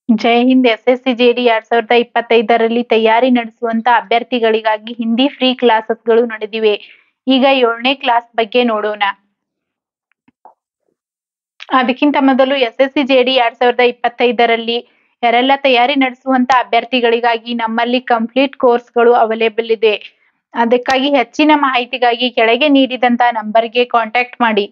ಜೈ Hind SSC-JD 2025ರಲ್ಲಿ ತಯಾರಿ ನಡೆಸುವಂತ ಅಭ್ಯರ್ಥಿಗಳಿಗಾಗಿ Hindi free ಕ್ಲಾಸಸ್‌ಗಳು ನಡೆದಿವೆ. ಈಗ 7ನೇ ಕ್ಲಾಸ್ ಬಗ್ಗೆ ನೋಡೋಣ. ಅದಕ್ಕಿಂತ ಮೊದಲು ಎಸ್ಎಸ್ಸಿ-ಜೆಡಿ 2025ರಲ್ಲಿ ಯಾರೆಲ್ಲ ತಯಾರಿ ನಡೆಸುವಂತ ಅಭ್ಯರ್ಥಿಗಳಿಗಾಗಿ ನಮ್ಮಲ್ಲಿ ಕಂಪ್ಲೀಟ್ ಕೋರ್ಸ್‌ಗಳು ಅವೈಲೇಬಲ್ ಇದೆ. ಅದಕ್ಕಾಗಿ ಹೆಚ್ಚಿನ ಮಾಹಿತಿಗಾಗಿ ಕೆಳಗೆ ನೀಡಿದಂತ ನಂಬರ್‌ಗೆ ಕಾಂಟ್ಯಾಕ್ಟ್ ಮಾಡಿ.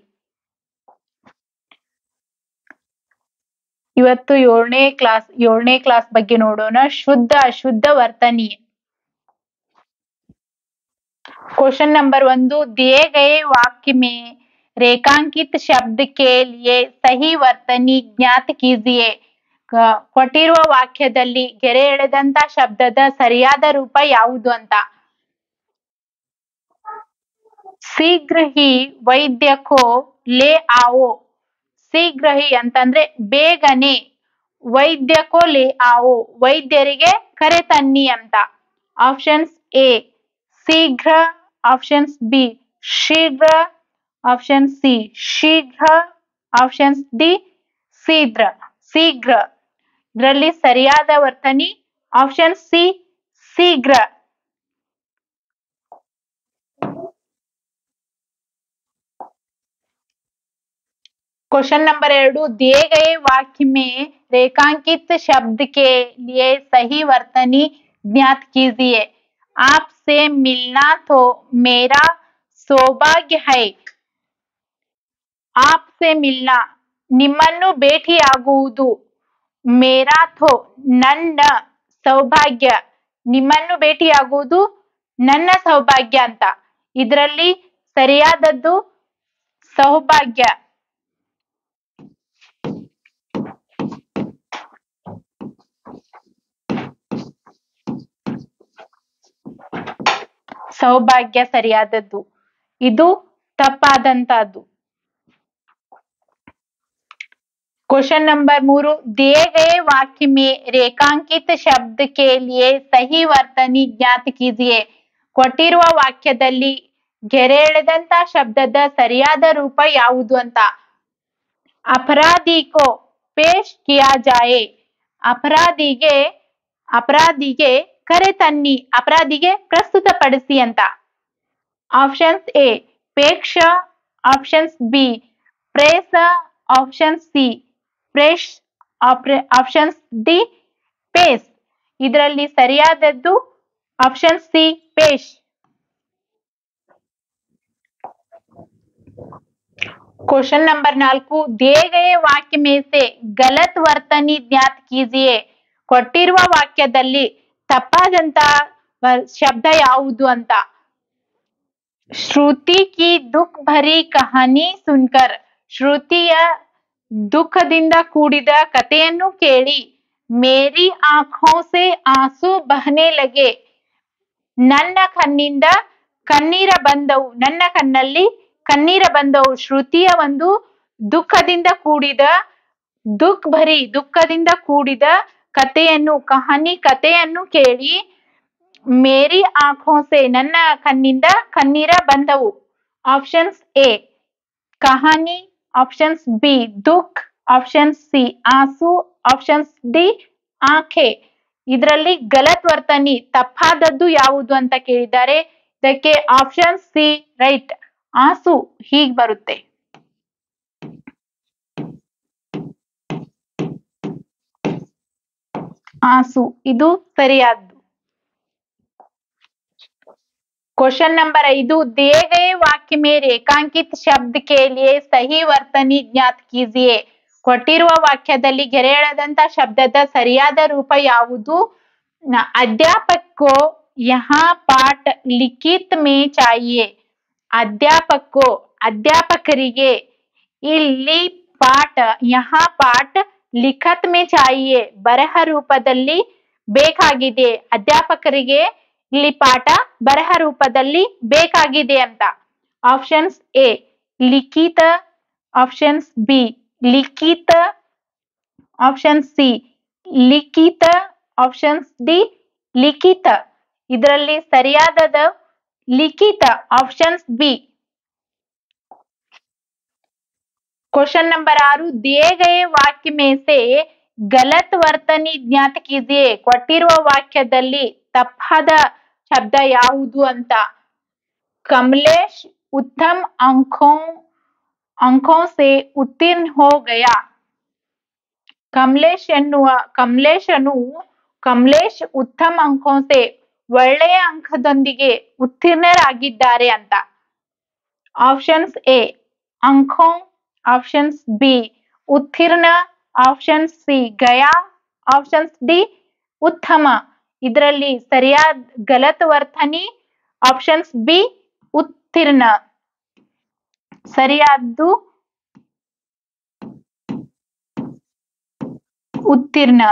ಇವತ್ತು 7ನೇ ಕ್ಲಾಸ್ ಬಗ್ಗೆ ನೋಡೋಣ. ಶುದ್ಧ ಅಶುದ್ಧ ವರ್ತನಿ. क्वेश्चन नंबर 1 दिए गए वाक्य में रेखांकित शब्द के लिए सही ವರ್ತನಿ ಜ್ಞಾತ कीजिए. ಕೊಟ್ಟಿರುವ ವಾಕ್ಯದಲ್ಲಿ ಗೆರೆ ಎಳೆದಂತ ಶಬ್ದದ ಸರಿಯಾದ ರೂಪ ಯಾವುದು ಅಂತ. ಶೀಘ್ರ ಹಿ ವೈದ್ಯ ಕೋ ಲೇ आओ. ಶೀಘ್ರ ಹಿ ಅಂತಂದ್ರೆ ಬೇಗನೆ, ವೈದ್ಯ ಕೋ ಲೇ आओ ವೈದ್ಯರಿಗೆ ಕರೆ ತನ್ನಿ ಅಂತ. ಆಪ್ಷನ್ಸ್ ಎ ಶೀಘ್ರ, ಆಪ್ಷನ್ಸ್ ಬಿ ಶೀಘ್ರ, ಆಪ್ಷನ್ ಸಿ ಶೀಘ್ರ, ಆಪ್ಷನ್ಸ್ ಡಿ ಶೀಘ್ರ. ಶೀಘ್ರ ಇದರಲ್ಲಿ ಸರಿಯಾದ ವರ್ತನಿ ಆಪ್ಷನ್ ಸಿ ಶೀಘ್ರ. क्वेश्चन नंबर 2 दिए गए वाक्य में रेखांकित शब्द के लिए सही वर्तनी ज्ञात कीजिए. आपसे मिलना तो मेरा सौभाग्य है. आपसे मिलना ನಿಮ್ಮನ್ನು ಭೇಟಿಯಾಗುವುದು, ಮೇರಾ ಥೋ ನನ್ನ ಸೌಭಾಗ್ಯ, ನಿಮ್ಮನ್ನು ಭೇಟಿಯಾಗುವುದು ನನ್ನ ಸೌಭಾಗ್ಯ ಅಂತ. ಇದರಲ್ಲಿ ಸರಿಯಾದದ್ದು ಸೌಭಾಗ್ಯ. ಸೌಭಾಗ್ಯ ಸರಿಯಾದದ್ದು, ಇದು ತಪ್ಪಾದಂತದ್ದು. क्वेश्चन नंबर 3 दिए गए वाक्य में रेखांकित शब्द के लिए सही ವರ್ತನಿ ಜ್ಞಾತ कीजिए. ಕೊಟ್ಟಿರುವ ವಾಕ್ಯದಲ್ಲಿ ಗೆರೆ ಎಳೆದಂತ ಶಬ್ದದ ಸರಿಯಾದ ರೂಪ ಯಾವುದು ಅಂತ. ಅಪರಾಧಿ ಕೋ ಪೇಶ್ ಕಿಯಾ ಜಾಯೆ. ಅಪರಾಧಿಗೆ ಕರೆ ತನ್ನಿ, ಅಪರಾಧಿಗೆ ಪ್ರಸ್ತುತಪಡಿಸಿ ಅಂತ. ಆಪ್ಷನ್ಸ್ ಎ ಪೇಕ್ಷ, ಆಪ್ಷನ್ಸ್ ಬಿ ಪ್ರೇಸ, ಆಪ್ಷನ್ ಸಿ ಪ್ರೇಷ್, ಆಪ್ಷನ್ಸ್ ಡಿ ಪೇಸ್. ಇದರಲ್ಲಿ ಸರಿಯಾದದ್ದು ಆಪ್ಷನ್ ಸಿ ಪೇಶ್. क्वेश्चन नंबर 4 दिए गए वाक्य में से गलत वರ್ತನಿ ಜ್ಞಾತ कीजिए. ಕೊಟ್ಟಿರುವ ವಾಕ್ಯದಲ್ಲಿ ತಪ್ಪಾದಂತ ಶಬ್ದ ಯಾವುದು ಅಂತ. ಶ್ರುತಿ ಕಿ ದುಃಖ ಭರಿ ಕಹಾನಿ ಸುನ್ಕರ್. ಶ್ರುತಿಯ ದುಃಖದಿಂದ ಕೂಡಿದ ಕಥೆಯನ್ನು ಕೇಳಿ ಮೇರಿ ಆಂಖೋ ಸೆ ಆಂಸು ಬಹನೆ ಲಗೆ. ನನ್ನ ಕಣ್ಣಿಂದ ಕಣ್ಣೀರ ಬಂದವು, ನನ್ನ ಕಣ್ಣಲ್ಲಿ ಕಣ್ಣೀರ ಬಂದವು. ಶ್ರುತಿಯ ಒಂದು ದುಃಖದಿಂದ ಕೂಡಿದ ಕಥೆಯನ್ನು, ಕಥೆಯನ್ನು ಕೇಳಿ ಮೇರಿ ಆಂಖೋ ಸೆ ನನ್ನ ಕಣ್ಣಿಂದ ಕಣ್ಣೀರ ಬಂದವು. Options A Kahaani, options B ದುಃಖ, ಆಪ್ಷನ್ ಸಿ ಆಂಸು, ಆಪ್ಷನ್ಸ್ ಡಿ ಆಂಖೆ. ಇದರಲ್ಲಿ ಗಲತ್ ವರ್ತನಿ ತಪ್ಪಾದದ್ದು ಯಾವುದು ಅಂತ ಕೇಳಿದ್ದಾರೆ. ಇದಕ್ಕೆ ಆಪ್ಷನ್ ಸಿ ರೈಟ್, ಆಂಸು ಹೀಗ್ ಬರುತ್ತೆ. ಆಂಸು ಇದು ಸರಿಯಾದ್ದು. क्वेश्चन नंबर 5 दिए गए वाक्य में रेखांकित शब्द के लिए सही ವರ್ತನಿ ಜ್ಞಾತ कीजिए. ಕೊಟ್ಟಿರುವ ವಾಕ್ಯದಲ್ಲಿ ಗೆರೆ ಎಳೆದಂತ ಶಬ್ದದ ಸರಿಯಾದ ರೂಪ ಯಾವುದು. ಅಧ್ಯಾಪಕ್ ಕೋ ಯಹಾ ಪಾಠ ಲಿಖಿತ್ ಮೇ ಚಾಹಿಯೆ. ಅಧ್ಯಾಪಕರಿಗೆ ಇಲ್ಲಿ ಪಾಠ, ಯಹಾ ಪಾಠ ಲಿಖತ್ ಮೇ ಚಾಹಿಯೆ ಬರಹ ರೂಪದಲ್ಲಿ ಬೇಕಾಗಿದೆ. ಅಧ್ಯಾಪಕರಿಗೆ ಇಲ್ಲಿ ಪಾಠ ಬರಹ ರೂಪದಲ್ಲಿ ಬೇಕಾಗಿದೆ ಅಂತ. ಆಪ್ಷನ್ಸ್ ಎ ಲಿಖಿತ, ಆಪ್ಷನ್ಸ್ ಬಿ ಲಿಖಿತ, ಆಪ್ಷನ್ ಸಿ ಲಿಖಿತ, ಆಪ್ಷನ್ಸ್ ಡಿ ಲಿಖಿತ. ಇದರಲ್ಲಿ ಸರಿಯಾದದ ಲಿಖಿತ, ಆಪ್ಷನ್ಸ್ ಬಿ. क्वेश्चन नंबर 6 दिए गए वाक्य में से ಗಲತ್ ವರ್ತನಿ ಜ್ಞಾತ ಕೀಜಿಯೇ. ಕೊಟ್ಟಿರುವ ವಾಕ್ಯದಲ್ಲಿ ತಪ್ಪಾದ ಶಬ್ದ ಯಾವುದು ಅಂತ. ಕಮಲೇಶ್ ಉತ್ತಮ್ ಅಂಕೋ ಸೆ ಉತ್ತೀರ್ಣ ಹೋ ಗಯಾ. ಕಮಲೇಶ್ ಉತ್ತಮ ಅಂಕೋ ಸೆ ಒಳ್ಳೆಯ ಅಂಕದೊಂದಿಗೆ ಉತ್ತೀರ್ಣರಾಗಿದ್ದಾರೆ ಅಂತ. ಆಪ್ಷನ್ಸ್ ಎ ಅಂಕೋ, ಆಪ್ಷನ್ಸ್ ಬಿ ಉತ್ತೀರ್ಣ, ಆಪ್ಷನ್ ಸಿ ಗಯಾ, ಆಪ್ಷನ್ಸ್ ಡಿ ಉತ್ತಮ. ಇದರಲ್ಲಿ ಸರಿಯಾದ ಗಲತ್ ವರ್ತನಿ ಆಪ್ಷನ್ಸ್ ಬಿ ಉತ್ತೀರ್ಣ. ಸರಿಯಾದ್ದು उत्तीर्ण।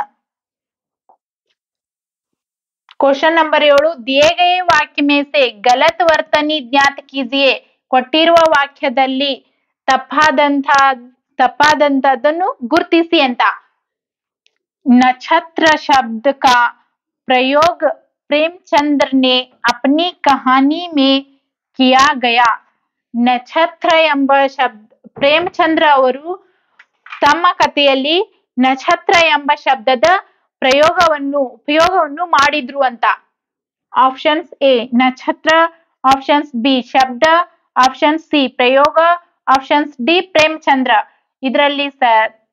क्वेश्चन नंबर 7 दिए गए वाक्य में से गलत वर्तनी ज्ञात कीजिए। ಕೊಟ್ಟಿರುವ ವಾಕ್ಯದಲ್ಲಿ ತಪ್ಪಾದಂತದನ್ನು ಗುರುತಿಸಿ ಅಂತ. नक्षत्र शब्द का प्रयोग प्रेमचंद्र ने अपनी कहानी में किया गया। ನಕ್ಷತ್ರ ಎಂಬ ಶಬ್ದ ಪ್ರೇಮಚಂದ್ರ ಅವರು ತಮ್ಮ ಕಥೆಯಲ್ಲಿ ನಕ್ಷತ್ರ ಎಂಬ ಶಬ್ದದ ಉಪಯೋಗವನ್ನು ಮಾಡಿದ್ರು ಅಂತ. ಆಪ್ಷನ್ಸ್ ಎ ನಕ್ಷತ್ರ, ಆಪ್ಷನ್ಸ್ ಬಿ ಶಬ್ದ, ಆಪ್ಷನ್ಸ್ ಸಿ ಪ್ರಯೋಗ, ಆಪ್ಷನ್ಸ್ ಡಿ ಪ್ರೇಮಚಂದ್ರ. ಇದರಲ್ಲಿ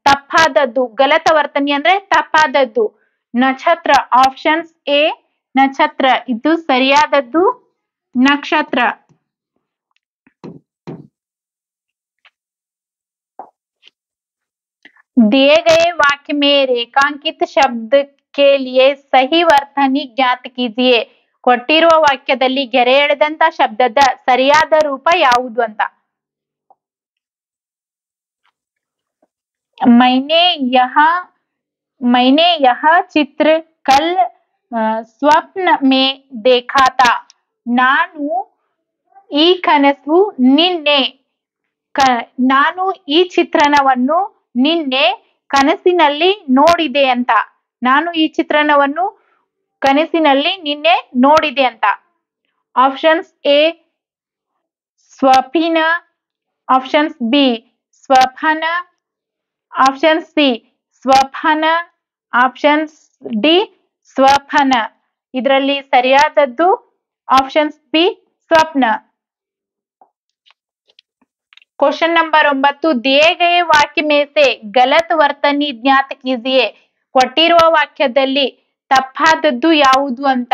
ತಪ್ಪಾದದ್ದು ಗಲತ ವರ್ತನಿ ಅಂದ್ರೆ ತಪ್ಪಾದದ್ದು ನಕ್ಷತ್ರ. ಆಪ್ಷನ್ಸ್ ಎ ನಕ್ಷತ್ರ ಇದು ಸರಿಯಾದದ್ದು ನಕ್ಷತ್ರ. दिए गए वाक्य में रेखांकित शब्द के लिए सही ವರ್ತನಿ ज्ञात कीजिए। ಕೊಟ್ಟಿರುವ ವಾಕ್ಯದಲ್ಲಿ ಗೆರೆ ಎಳೆದಂತ ಶಬ್ದದ ಸರಿಯಾದ ರೂಪ ಯಾವುದು ಅಂತ. मैंने यह चित्र कल स्वप्न में देखा था। ನಾನು ಈ ಕನಸು ನಿನ್ನೆ ನಾನು ಈ ಚಿತ್ರಣವನ್ನು ನಿನ್ನೆ ಕನಸಿನಲ್ಲಿ ನೋಡಿದೆ ಅಂತ. ನಾನು ಈ ಚಿತ್ರಣವನ್ನು ಕನಸಿನಲ್ಲಿ ನಿನ್ನೆ ನೋಡಿದೆ ಅಂತ. ಆಪ್ಷನ್ಸ್ ಎ ಸ್ವಪ್ನ, ಆಪ್ಷನ್ಸ್ ಬಿ ಸ್ವಪ್ನ, ಆಪ್ಷನ್ ಸಿ ಸ್ವಪ್ನ, ಆಪ್ಷನ್ಸ್ ಡಿ ಸ್ವಪ್ನ. ಇದರಲ್ಲಿ ಸರಿಯಾದದ್ದು ಆಪ್ಷನ್ಸ್ ಬಿ ಸ್ವಪ್ನ. क्वेश्चन नंबर 9 दिए गए वाक्य में से गलत वर्तनी ज्ञात कीजिए। ಕೊಟ್ಟಿರುವ ವಾಕ್ಯದಲ್ಲಿ ತಪ್ಪಾದದ್ದು ಯಾವುದು ಅಂತ.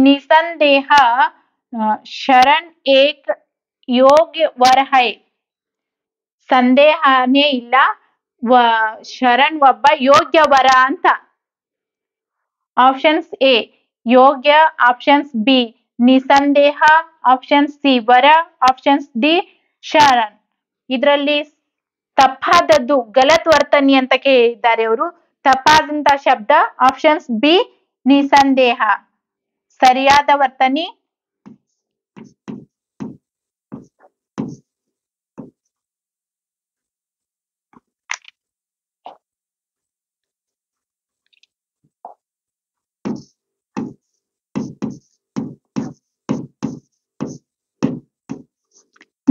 ನಿಸಂದೇಹ ಶರಣ್ ಏಕ್ ಯೋಗ್ಯ ವರ ಹೈ. ಸಂದೇಹನೇ ಇಲ್ಲ ಶರಣ್ ಒಬ್ಬ ಯೋಗ್ಯ ವರ ಅಂತ. ಆಪ್ಷನ್ಸ್ ಎ ಯೋಗ್ಯ, ಆಪ್ಷನ್ಸ್ ಬಿ ನಿಸಂದೇಹ, ಆಪ್ಷನ್ ಸಿ ವರ, ಆಪ್ಷನ್ಸ್ ಡಿ ಶರಣ್. ಇದರಲ್ಲಿ ತಪ್ಪಾದದ್ದು ಗಲತ್ ವರ್ತನಿ ಅಂತ ಕೇಳಿದ್ದಾರೆ ಅವರು. ತಪ್ಪಾದಂತ ಶಬ್ದ ಆಪ್ಷನ್ಸ್ ಬಿ ನಿಸಂದೇಹ. ಸರಿಯಾದ ವರ್ತನಿ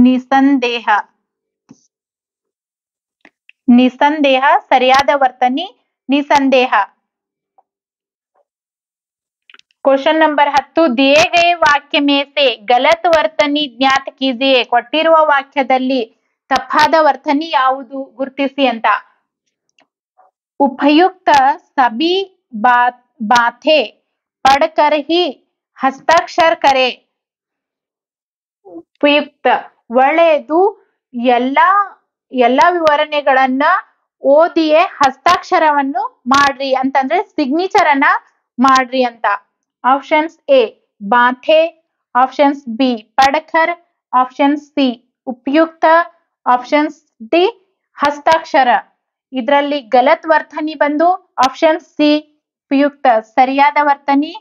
ನಿಸಂದೇಹ. ನಿಸಂದೇಹ ಸರಿಯಾದ ವರ್ತನಿ ನಿಸಂದೇಹ. क्वेश्चन नंबर 10 दिए गए वाक्य में से गलत वर्तनी ज्ञात कीजिए। ಕೊಟ್ಟಿರುವ ವಾಕ್ಯದಲ್ಲಿ ತಪ್ಪಾದ ವರ್ತನಿ ಯಾವುದು ಗುರುತಿಸಿ ಅಂತ. उपयुक्त सभी बातें पढ़कर ही हस्ताक्षर करे। ಉಪಯುಕ್ತ ಒಳ್ಳೆಯದು ಎಲ್ಲಾ ವಿವರಣೆಗಳನ್ನ ಓದಿಯೇ ಹಸ್ತಾಕ್ಷರವನ್ನು ಮಾಡ್ರಿ ಅಂತಂದ್ರೆ ಸಿಗ್ನೇಚರ್ ಅನ್ನ ಮಾಡ್ರಿ ಅಂತ. ಆಪ್ಷನ್ಸ್ ಎ ಬಾಥೆ, ಆಪ್ಷನ್ಸ್ ಬಿ ಪಢಕರ್, ಆಪ್ಷನ್ ಸಿ ಉಪಯುಕ್ತ, ಆಪ್ಷನ್ಸ್ ಡಿ ಹಸ್ತಾಕ್ಷರ. ಇದರಲ್ಲಿ ಗಲತ್ ವರ್ತನಿ ಬಂದು ಆಪ್ಷನ್ ಸಿ ಉಪಯುಕ್ತ. ಸರಿಯಾದ ವರ್ತನಿ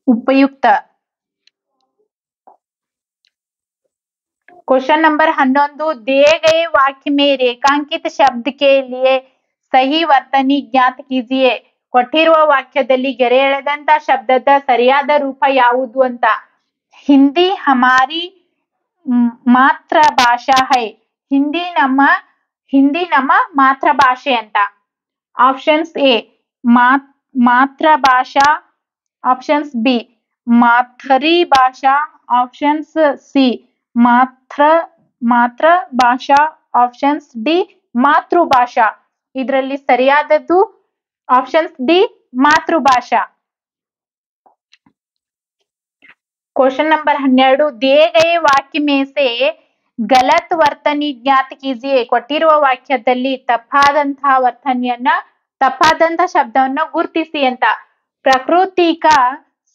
उपयुक्त। क्वेश्चन नंबर 11 दिए गए वाक्य में रेखांकित शब्द के लिए सही ವರ್ತನಿ ज्ञात कीजिए। ಕೊಟ್ಟಿರುವ ವಾಕ್ಯದಲ್ಲಿ ಗೆರೆ ಎಳೆದಂತ ಶಬ್ದದ ಸರಿಯಾದ ರೂಪ ಯಾವುದು ಅಂತ. ಹಿಂದಿ ಹಮಾರಿ ಮಾತೃಭಾಷಾ ಹೈ. ಹಿಂದಿ ನಮ್ಮ ಹಿಂದಿ ನಮ್ಮ ಮಾತೃಭಾಷೆ ಅಂತ. ಆಪ್ಷನ್ಸ್ ಎ ಮಾತೃಭಾಷಾ, ಆಪ್ಷನ್ಸ್ ಬಿ ಮಾಥರಿ ಭಾಷಾ, ಆಪ್ಷನ್ಸ್ ಸಿ ಮಾತೃಭಾಷಾ, ಆಪ್ಷನ್ಸ್ ಡಿ ಮಾತೃಭಾಷಾ. ಇದರಲ್ಲಿ ಸರಿಯಾದದ್ದು ಆಪ್ಷನ್ಸ್ ಡಿ ಮಾತೃಭಾಷಾ. क्वेश्चन नंबर 12 दिए गए वाक्य में से गलत ವರ್ತನಿ ಜ್ಞಾತ ಕೀಜಿಯೆ. ಕೊಟ್ಟಿರುವ ವಾಕ್ಯದಲ್ಲಿ ತಪ್ಪಾದಂತಹ ವರ್ತನೆಯನ್ನ ತಪ್ಪಾದಂತಹ ಶಬ್ದವನ್ನ ಗುರುತಿಸಿ ಅಂತ. ಪ್ರಕೃತಿ ಕಾ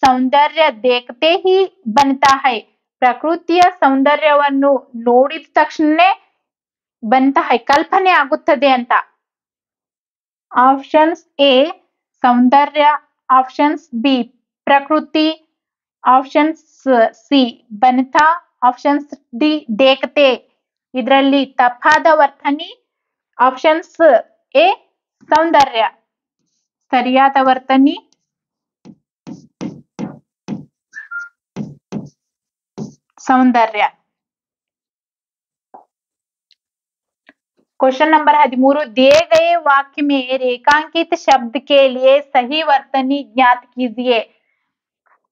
ಸೌಂದರ್ಯ ದೇಖತೆ ಹಿ ಬನ್ತಾ ಹೈ. ಪ್ರಕೃತಿಯ ಸೌಂದರ್ಯವನ್ನು ನೋಡಿದ ತಕ್ಷಣನೇ ಬನ್ತಾ ಹೈ, ಕಲ್ಪನೆ ಆಗುತ್ತದೆ ಅಂತ. Options A Soundarya, options B ಪ್ರಕೃತಿ, ಆಪ್ಷನ್ಸ್ ಸಿ ಬನ್ತಾ, ಆಪ್ಷನ್ಸ್ ಡಿ ದೇಖತೆ. ಇದರಲ್ಲಿ ತಪ್ಪಾದ ವರ್ತನಿ ಆಪ್ಷನ್ಸ್ ಎ ಸೌಂದರ್ಯ. ಸರಿಯಾದ ವರ್ತನಿ ಸೌಂದರ್ಯ. क्वेश्चन नंबर 13 दिए गए वाक्य में रेखांकित शब्द के लिए सही ವರ್ತನಿ ಜ್ಞಾತ ಕೀಜಿಯೆ.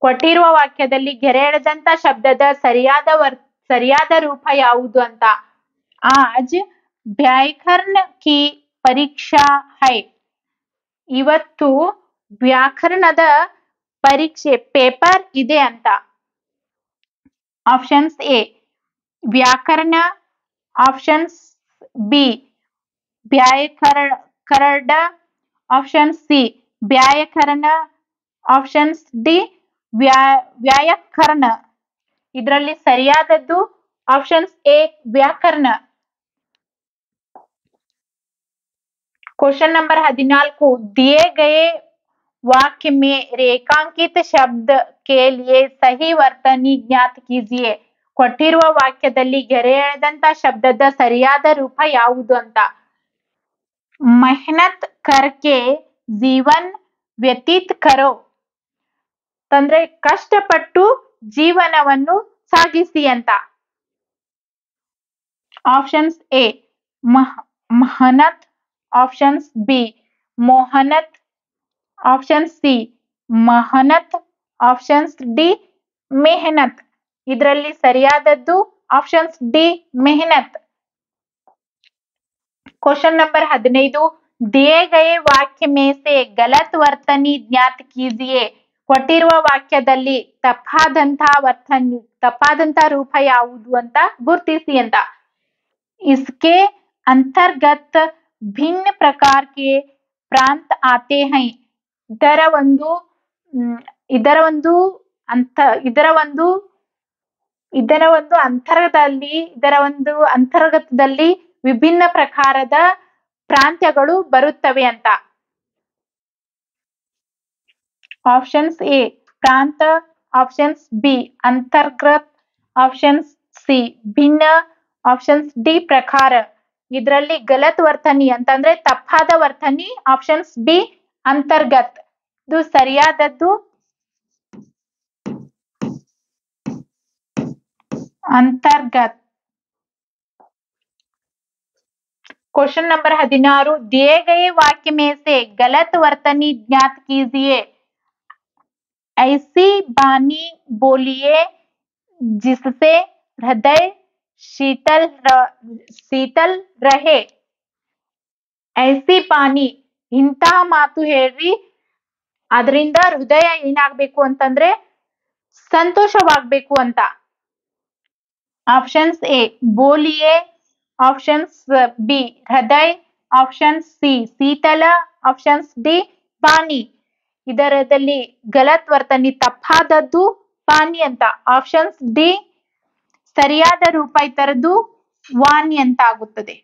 ಕೊಟ್ಟಿರುವ ವಾಕ್ಯದಲ್ಲಿ ಗೆರೆ ಎಳೆದಂತ ಶಬ್ದದ ಸರಿಯಾದ ರೂಪ ಯಾವುದು ಅಂತ. ಆಜ್ ವ್ಯಾಕರಣ ಕಿ ಪರೀಕ್ಷಾ ಹೈ. ಇವತ್ತು ವ್ಯಾಕರಣದ ಪರೀಕ್ಷೆ ಪೇಪರ್ ಇದೆ ಅಂತ. ಆಪ್ಷನ್ಸ್ ಎ ವ್ಯಾಕರಣ, ಆಪ್ಷನ್ಸ್ ಬಿ ವ್ಯಾಕರಣ, ಆಪ್ಷನ್ಸ್ ಸಿ ವ್ಯಾಕರಣ, ಆಪ್ಷನ್ಸ್ ಡಿ ವ್ಯಾಕರಣ. ಇದರಲ್ಲಿ ಸರಿಯಾದದ್ದು ಆಪ್ಷನ್ಸ್ ಎ ವ್ಯಾಕರಣ. क्वेश्चन नंबर 14 दिए गए वाक्य में रेखांकित शब्द के लिए सही ವರ್ತನಿ ಜ್ಞಾತ ಕೀಜಿಯೆ. ಕೊಟ್ಟಿರುವ ವಾಕ್ಯದಲ್ಲಿ ಗೆರೆ ಎಳೆದಂತ ಶಬ್ದದ ಸರಿಯಾದ ರೂಪ ಯಾವುದು ಅಂತ. ಮೆಹನತ್ ಕರ್ಕೆ ಜೀವನ್ ವ್ಯತೀತ್ ಕರೋ. ಅಂದ್ರೆ ಕಷ್ಟಪಟ್ಟು ಜೀವನವನ್ನು ಸಾಗಿಸಿ ಅಂತ. ಆಪ್ಷನ್ಸ್ ಎ ಮಹನತ್, ಆಪ್ಷನ್ಸ್ ಬಿ ಮೋಹನತ್, ಆಪ್ಷನ್ಸ್ ಸಿ ಮಹನತ್, ಆಪ್ಷನ್ಸ್ ಡಿ ಮೆಹನತ್. ಇದರಲ್ಲಿ ಸರಿಯಾದದ್ದು ಆಪ್ಷನ್ಸ್ ಡಿ ಮೆಹನತ್. क्वेश्चन नंबर 15 दिए गए वाक्य में से गलत ವರ್ತನಿ ಜ್ಞಾತ ಕೀಜಿಯೆ. ಕೊಟ್ಟಿರುವ ವಾಕ್ಯದಲ್ಲಿ ತಪ್ಪಾದಂತಹ ರೂಪ ಯಾವುದು ಅಂತ ಗುರುತಿಸಿ ಅಂತ. इसके अंतर्गत भिन्न प्रकार के प्रांत आते हैं. ಇದರ ಒಂದು ಅಂತರ್ಗತದಲ್ಲಿ ವಿಭಿನ್ನ ಪ್ರಕಾರದ ಪ್ರಾಂತ್ಯಗಳು ಬರುತ್ತವೆ ಅಂತ. ಆಪ್ಷನ್ಸ್ ಎ ಪ್ರಾಂತ, ಆಪ್ಷನ್ಸ್ ಬಿ ಅಂತರ್ಗತ, ಆಪ್ಷನ್ಸ್ ಸಿ ಭಿನ್ನ, ಆಪ್ಷನ್ಸ್ ಡಿ ಪ್ರಕಾರ. ಇದರಲ್ಲಿ ಗಲತ್ ವರ್ತನಿ ಅಂತಂದ್ರೆ ತಪ್ಪಾದ ವರ್ತನಿ ಆಪ್ಷನ್ಸ್ ಬಿ ಅಂತರ್ಗತ್. ಇದು ಸರಿಯಾದದ್ದು अंतर्गत. क्वेश्चन नंबर 16 दिए गए वाक्य में से गलत वर्तनी ज्ञात कीजिए. ऐसी बानी बोलिए जिससे हृदय शीतल रहे. ऐसी बानी ಇಂತಹ ಮಾತು ಹೇಳ್ರಿ ಅದರಿಂದ ಹೃದಯ ಏನಾಗಬೇಕು ಅಂತಂದ್ರೆ ಸಂತೋಷವಾಗಬೇಕು ಅಂತ. ಆಪ್ಷನ್ಸ್ ಎ ಬೋಲಿಯೇ, ಆಪ್ಷನ್ಸ್ ಬಿ ಹೃದಯ, ಆಪ್ಷನ್ಸ್ ಸಿ ಶೀತಲ, ಆಪ್ಷನ್ಸ್ ಡಿ ಪಾನಿ. ಇದರಲ್ಲಿ ಗಲತ್ ವರ್ತನಿ ತಪ್ಪಾದದ್ದು ಪಾನಿ ಅಂತ. ಆಪ್ಷನ್ಸ್ ಡಿ ಸರಿಯಾದ ರೂಪ ಇದರದ್ದು ವಾನಿ ಅಂತ ಆಗುತ್ತದೆ.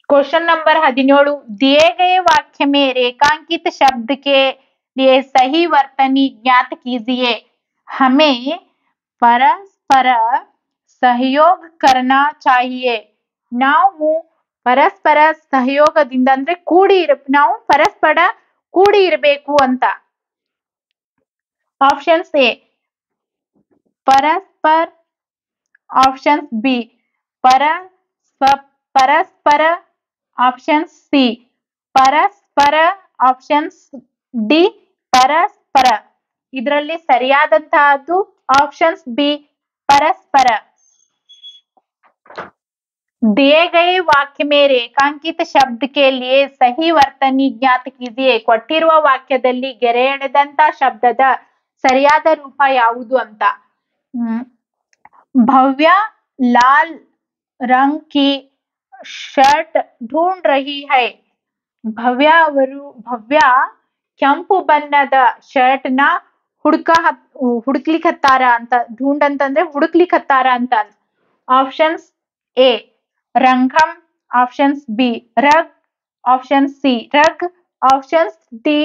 क्वेश्चन नंबर 17 दिए गए वाक्य में रेखांकित शब्द के लिए सही वर्तनी ज्ञात कीजिए. हमें परस्पर सहयोग करना चाहिए. ನಾವು ಪರಸ್ಪರ ಸಹಯೋಗದಿಂದ ಅಂದ್ರೆ ನಾವು ಪರಸ್ಪರ ಕೂಡಿ ಇರಬೇಕು ಅಂತ. ऑप्शंस ए परस्पर, ऑप्शंस बी परस्पर, ऑप्शन सी ಪರಸ್ಪರ, ಆಪ್ಷನ್ಸ್ ಡಿ ಪರಸ್ಪರ. ಇದರಲ್ಲಿ ಸರಿಯಾದಂತಹದ್ದು ಆಪ್ಷನ್ಸ್ ಬಿ परस्पर. दिए गए वाक्य में रेखांकित शब्द के लिए सही ವರ್ತನಿ ಜ್ಞಾತ कीजिए. ಕೊಟ್ಟಿರುವ ವಾಕ್ಯದಲ್ಲಿ ಗೆರೆ ಎಳೆದಂತ ಶಬ್ದದ ಸರಿಯಾದ ರೂಪ ಯಾವುದು ಅಂತ. भव्य लाल रंग की शर्ट ढूंढ रही है. ಭವ್ಯ ಕೆಂಪು ಬಣ್ಣದ ಶರ್ಟ್ ನ ಹುಡುಕ್ಲಿಕ್ಕತ್ತಾರ ಅಂತ. ಢೂಂಡ್ ಅಂತಂದ್ರೆ ಹುಡುಕ್ಲಿಕ್ಕತ್ತಾರ ಅಂತ. ಆಪ್ಷನ್ಸ್ ಎ ರಂಗಂ, ಆಪ್ಷನ್ಸ್ ಬಿ ರಗ್, ಆಪ್ಷನ್ ಸಿ ರಗ್, ಆಪ್ಷನ್ಸ್ ಡಿ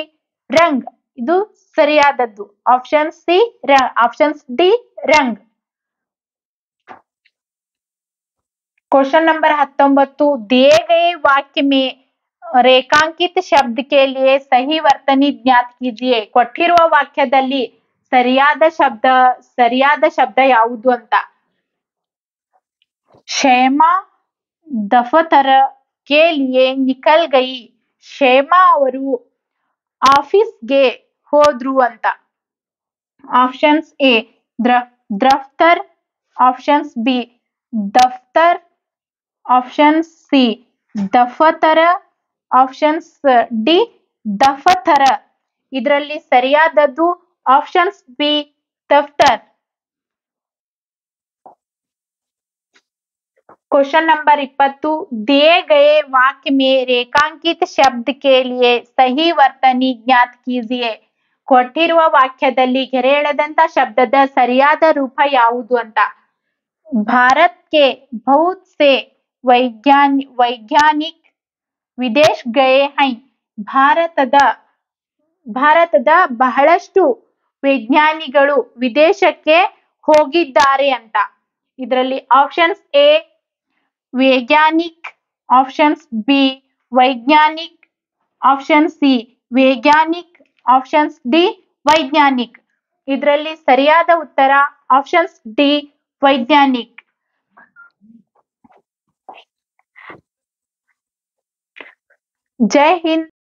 ರಂಗ್. ಇದು ಸರಿಯಾದದ್ದು ಆಪ್ಷನ್ ಸಿ ಆಪ್ಷನ್ಸ್ ಡಿ ರಂಗ್. क्वेश्चन नंबर 19 दिए गए वाक्य में ರೇಖಾಂಕಿತ ಶಬ್ದ के लिए सही ವರ್ತನಿ ಜ್ಞಾತ कीजिए. ಕೊಟ್ಟಿರುವ ವಾಕ್ಯದಲ್ಲಿ ಸರಿಯಾದ ಶಬ್ದ ಯಾವುದು ಅಂತ. ಶೇಮಾ ದಫತರ के लिए निकल गई. ಶೇಮಾ ಅವರು ಆಫೀಸ್ಗೆ ಹೋದ್ರು ಅಂತ. ಆಪ್ಷನ್ಸ್ ಎ ದಫ್ತರ್, ಆಪ್ಷನ್ಸ್ ಬಿ ದಫ್ತರ್, ಆಪ್ಷನ್ ಸಿ ದಫತರ, ಆಪ್ಷನ್ಸ್ ಡಿ ದಫತರ. ಇದರಲ್ಲಿ ಸರಿಯಾದದ್ದು ಆಪ್ಷನ್ಸ್ ಬಿ ದಫ್ತರ್. क्वेश्चन नंबर 20 दिए गए वाक्य में रेखांकित शब्द के लिए सही ವರ್ತನಿ ಜ್ಞಾತ कीजिए. ಕೊಟ್ಟಿರುವ ವಾಕ್ಯದಲ್ಲಿ ಗೆರೆ ಎಳೆದಂತ ಶಬ್ದದ ಸರಿಯಾದ ರೂಪ ಯಾವುದು ಅಂತ. भारत के बहुत से वैज्ञानिक विदेश गए हैं. ಭಾರತದ ಬಹಳಷ್ಟು ವಿಜ್ಞಾನಿಗಳು ವಿದೇಶಕ್ಕೆ ಹೋಗಿದ್ದಾರೆ ಅಂತ. ಇದರಲ್ಲಿ ಆಪ್ಷನ್ಸ್ ಎ वैज्ञानिक, ऑप्शंस बी वैज्ञानिक, ऑप्शन सी वैज्ञानिक, ऑप्शंस डी वैज्ञानिक. ಇದರಲ್ಲಿ ಸರಿಯಾದ ಉತ್ತರ ಆಪ್ಷನ್ಸ್ ಡಿ वैज्ञानिक. जय हिंद.